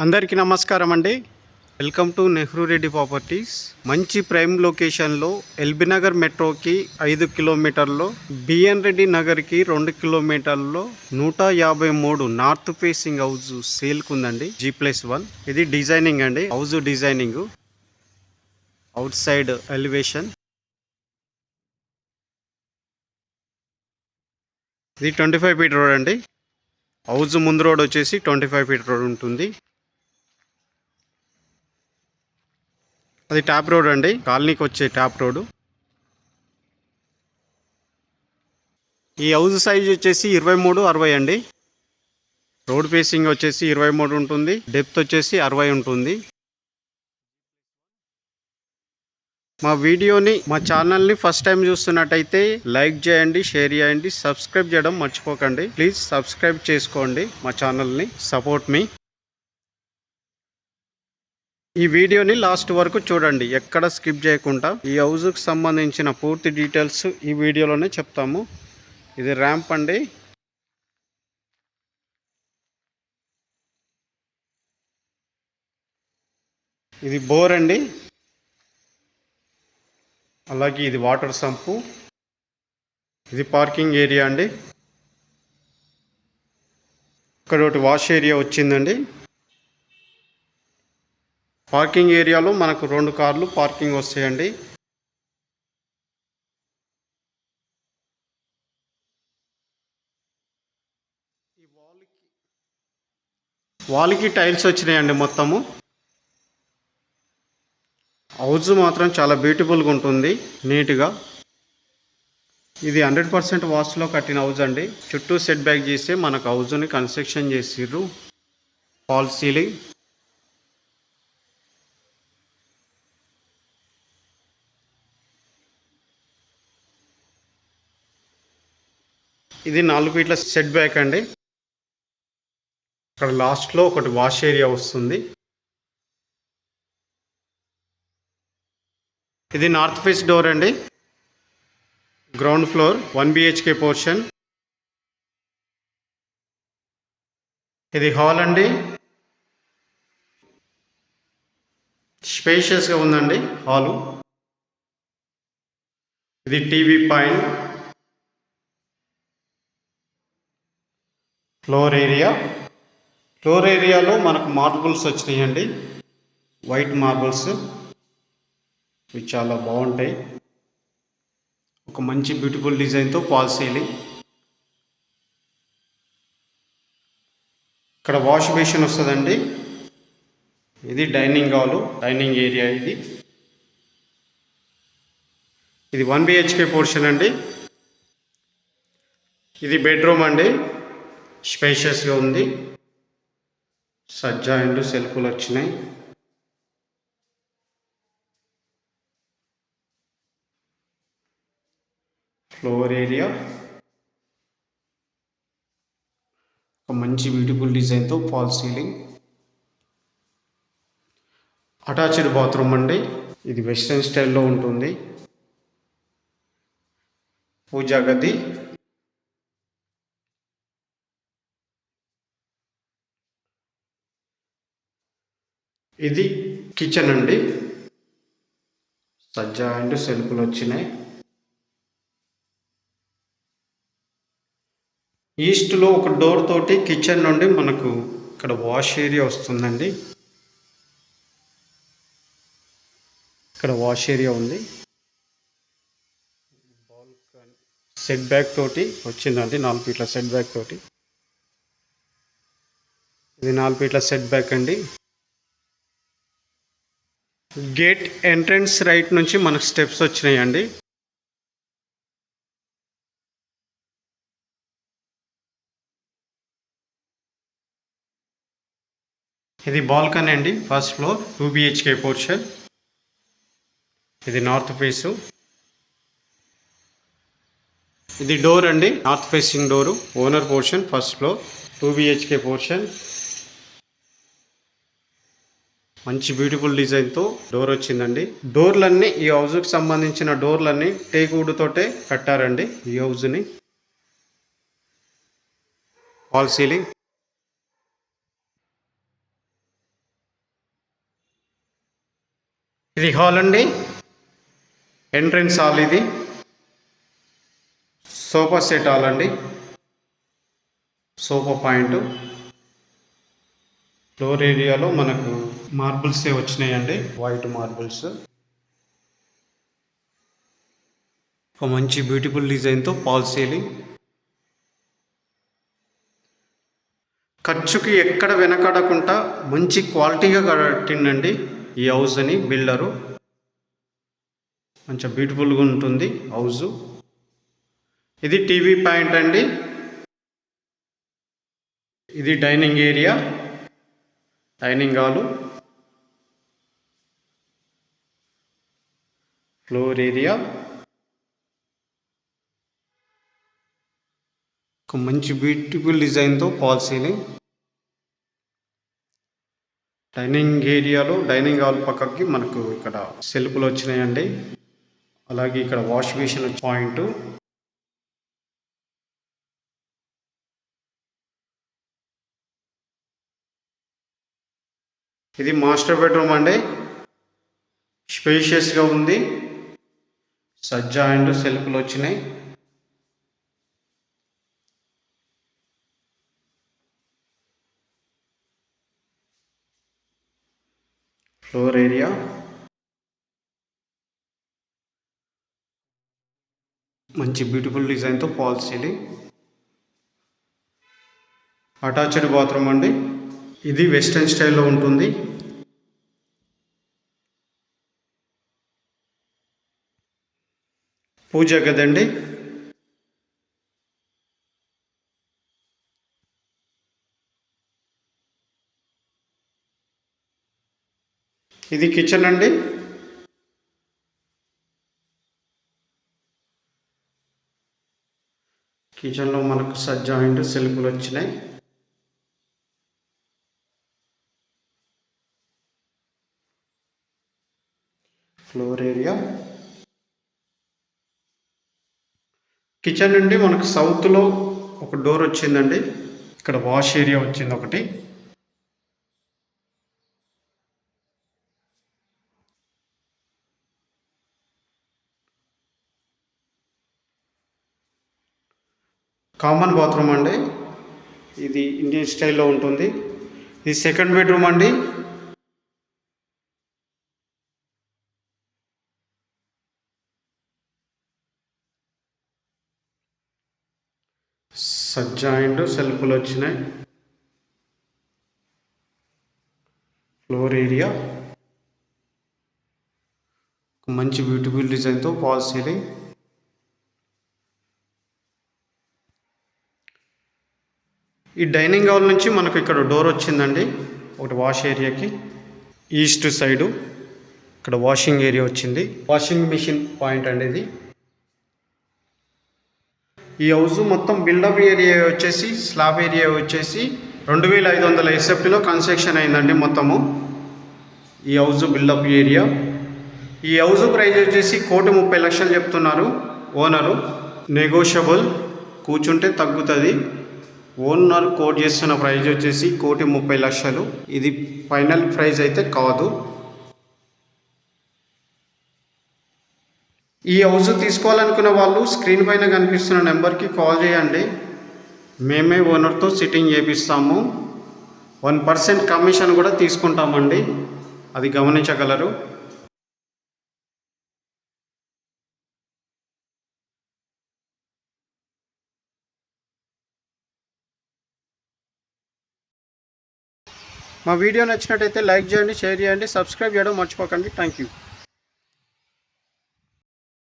అందరికీ నమస్కారం అండి. Welcome to Nehru Reddy properties. మంచి ప్రైమ్ లొకేషన్లో ఎల్బీ నగర్ మెట్రోకి 5 కిలోమీటర్లో, బిఎన్ రెడ్డి నగర్కి 2 కిలోమీటర్లో 153 నార్త్ ఫేసింగ్ హౌస్ సేల్కు ఉందండి. G+1. ఇది డిజైనింగ్ అండి. House designing, outside elevation. ఇది 25 ఫీట్ రోడ్ అండి. హౌస్ ముందు రోడ్ వచ్చేసి 25 ఫీట్ రోడ్ ఉంటుంది. అది టాప్ రోడ్ అండి, కాలనీకి వచ్చే టాప్ రోడ్. ఈ హౌస్ సైజ్ వచ్చేసి 23/60 అండి. రోడ్ ఫేసింగ్ వచ్చేసి 23 ఉంటుంది, డెప్త్ వచ్చేసి 60 ఉంటుంది. మా ఛానల్ని ఫస్ట్ టైం చూస్తున్నట్టయితే లైక్ చేయండి, షేర్ చేయండి, సబ్స్క్రైబ్ చేయడం మర్చిపోకండి. ప్లీజ్ సబ్స్క్రైబ్ చేసుకోండి మా ఛానల్ని, సపోర్ట్ మీ. ఈ వీడియోని లాస్ట్ వరకు చూడండి, ఎక్కడ స్కిప్ చేయకుండా. ఈ హౌస్కి సంబంధించిన పూర్తి డీటెయిల్స్ ఈ వీడియోలోనే చెప్తాము. ఇది ర్యాంప్ అండి. ఇది బోర్ అండి. అలాగే ఇది వాటర్ సంపు. ఇది పార్కింగ్ ఏరియా అండి. ఇక్కడ ఒకటి వాష్ ఏరియా వచ్చిందండి. పార్కింగ్ ఏరియాలో మనకు 2 కార్లు పార్కింగ్ వస్తాయండి. ఈ వాల్కి టైల్స్ వచ్చినాయండి మొత్తము. హౌస్ మాత్రం చాలా బ్యూటిఫుల్గా ఉంటుంది, నీట్గా. ఇది 100% వాస్తులో కట్టిన హౌస్ అండి. చుట్టూ సెట్ బ్యాక్ చేస్తే మనకు హౌస్ని కన్స్ట్రక్షన్ చేసిర్రు. Fall ceiling. ఇది 4 ఫీట్ల సెట్ బ్యాక్ అండి. ఇక్కడ లాస్ట్లో ఒకటి వాష్ ఏరియా వస్తుంది. ఇది నార్త్ ఫేస్ డోర్ అండి. Ground floor 1 BHK portion. ఇది హాల్ అండి. స్పేషియస్గా ఉందండి హాలు. ఇది టీవీ పాయింట్. ఫ్లోర్ ఏరియాలో మనకు మార్బుల్స్ వచ్చినాయండి, వైట్ మార్బుల్స్. ఇవి చాలా బాగుంటాయి. ఒక మంచి బ్యూటిఫుల్ డిజైన్తో ఫాల్ సీలింగ్. ఇక్కడ వాష్ బేసిన్ వస్తుందండి. ఇది డైనింగ్ హాలు, డైనింగ్ ఏరియా. ఇది 1 BHK పోర్షన్ అండి. ఇది బెడ్రూమ్ అండి. స్పేషియస్గా ఉంది. సజ్జా అండ్ సెల్ఫ్లు వచ్చినాయి. ఫ్లోర్ ఏరియా ఒక మంచి బ్యూటిఫుల్ డిజైన్తో ఫాల్ సీలింగ్. అటాచ్డ్ బాత్రూమ్ అండి. ఇది వెస్ట్రన్ స్టైల్లో ఉంటుంది. పూజా గది. ఇది కిచెన్ అండి. సజ్జా అండ్ సెల్ఫ్లు వచ్చినాయి. ఈస్ట్లో ఒక డోర్ తోటి కిచెన్ నుండి మనకు ఇక్కడ వాష్ ఏరియా వస్తుందండి. ఇక్కడ వాష్ ఏరియా ఉంది. సెట్ బ్యాక్ తోటి వచ్చిందండి, 4 ఫీట్ల సెట్ బ్యాక్ తోటి. ఇది 4 ఫీట్ల సెట్ బ్యాక్ అండి. గేట్ ఎంట్రన్స్ రైట్ నుంచి మనకు స్టెప్స్ వచ్చినాయండి. ఇది బాల్కనీ అండి. First floor 2 BHK portion. ఇది నార్త్ ఫేసు. ఇది డోర్ అండి, north facing door. Owner portion, first floor 2 BHK portion. మంచి బ్యూటిఫుల్ డిజైన్తో డోర్ వచ్చిందండి. డోర్లన్నీ, ఈ హౌస్కి సంబంధించిన డోర్లన్నీ టేక్ వుడ్ తోటే కట్టారండి ఈ హౌస్ని. Fall ceiling. ఇది హాల్ అండి, ఎంట్రన్స్ హాల్. ఇది సోఫా సెట్ హాల్ అండి, సోఫా పాయింట్. ఫ్లోర్ ఏరియాలో మనకు మార్బుల్స్ వచ్చినాయండి, వైట్ మార్బుల్స్. ఒక మంచి బ్యూటిఫుల్ డిజైన్తో పాల్ సీలింగ్. ఖర్చుకి ఎక్కడ వెనకడకుండా మంచి క్వాలిటీగా కట్టిండండి ఈ హౌస్ అని బిల్డరు. మంచిగా బ్యూటిఫుల్గా ఉంటుంది హౌజు. ఇది టీవీ పాయింట్ అండి. ఇది dining area, dining hall, floor area. ఒక మంచి బ్యూటిఫుల్ డిజైన్తో పాల్ సీలింగ్. డైనింగ్ ఏరియాలో డైనింగ్ హాల్ పక్కకి మనకు ఇక్కడ సెల్ఫ్లు వచ్చినాయండి. అలాగే ఇక్కడ వాష్ బేసిన్ పాయింట్. ఇది మాస్టర్ బెడ్రూమ్ అండి, స్పేషియస్గా ఉంది. సజ్జా అండ్ సెల్ఫ్లు వచ్చినాయి. ఫ్లోర్ ఏరియా, మంచి బ్యూటిఫుల్ డిజైన్తో పాల్ సీలింగ్. అటాచ్డ్ బాత్రూమ్ అండి. ఇది వెస్టర్న్ స్టైల్లో ఉంటుంది. పూజ గదండి. ఇది కిచెన్ అండి. కిచెన్లో మనకు సజ్జా అండ్ సెల్ఫ్లు వచ్చినాయి. Floor area. కిచెన్ నుండి మనకు సౌత్లో ఒక డోర్ వచ్చిందండి. ఇక్కడ వాష్ ఏరియా వచ్చింది ఒకటి. కామన్ బాత్రూమ్ అండి. ఇది ఇండియన్ స్టైల్లో ఉంటుంది. ఇది సెకండ్ బెడ్రూమ్ అండి. సజ్జా అండ్ సెల్ఫ్లు వచ్చినాయి. ఫ్లోర్ ఏరియా, మంచి బ్యూటిఫుల్ డిజైన్తో పాల్ సీలింగ్. ఈ డైనింగ్ హాల్ నుంచి మనకు ఇక్కడ డోర్ వచ్చిందండి ఒకటి వాష్ ఏరియాకి. ఈస్ట్ సైడు ఇక్కడ వాషింగ్ ఏరియా వచ్చింది. వాషింగ్ మిషన్ పాయింట్ అండి ఇది. ఈ హౌస్ మొత్తం బిల్డప్ ఏరియా వచ్చేసి స్లాబ్ ఏరియా వచ్చేసి 2500 ఎస్ఎఫ్టీలో కన్స్ట్రక్షన్ అయిందండి మొత్తము. ఈ హౌస్ బిల్డప్ ఏరియా. ఈ హౌస్ ప్రైస్ వచ్చేసి 1,30,00,000 చెప్తున్నారు ఓనరు. నెగోషియబుల్, కూర్చుంటే తగ్గుతుంది. ఓనర్ కోట్ చేస్తున్న ప్రైజ్ వచ్చేసి 1,30,00,000. ఇది ఫైనల్ ప్రైజ్ అయితే కాదు. ఈ హౌస్ తీసుకోవాలనుకున్న వాళ్ళు స్క్రీన్ పైన కనిపిస్తున్న నెంబర్కి కాల్ చేయండి. మేమే ఓనర్తో సిట్టింగ్ చేపిస్తాము. 1% కమిషన్ కూడా తీసుకుంటామండి, అది గమనించగలరు. మా వీడియో నచ్చినట్టయితే లైక్ చేయండి, షేర్ చేయండి, సబ్స్క్రైబ్ చేయడం మర్చిపోకండి. Thank you.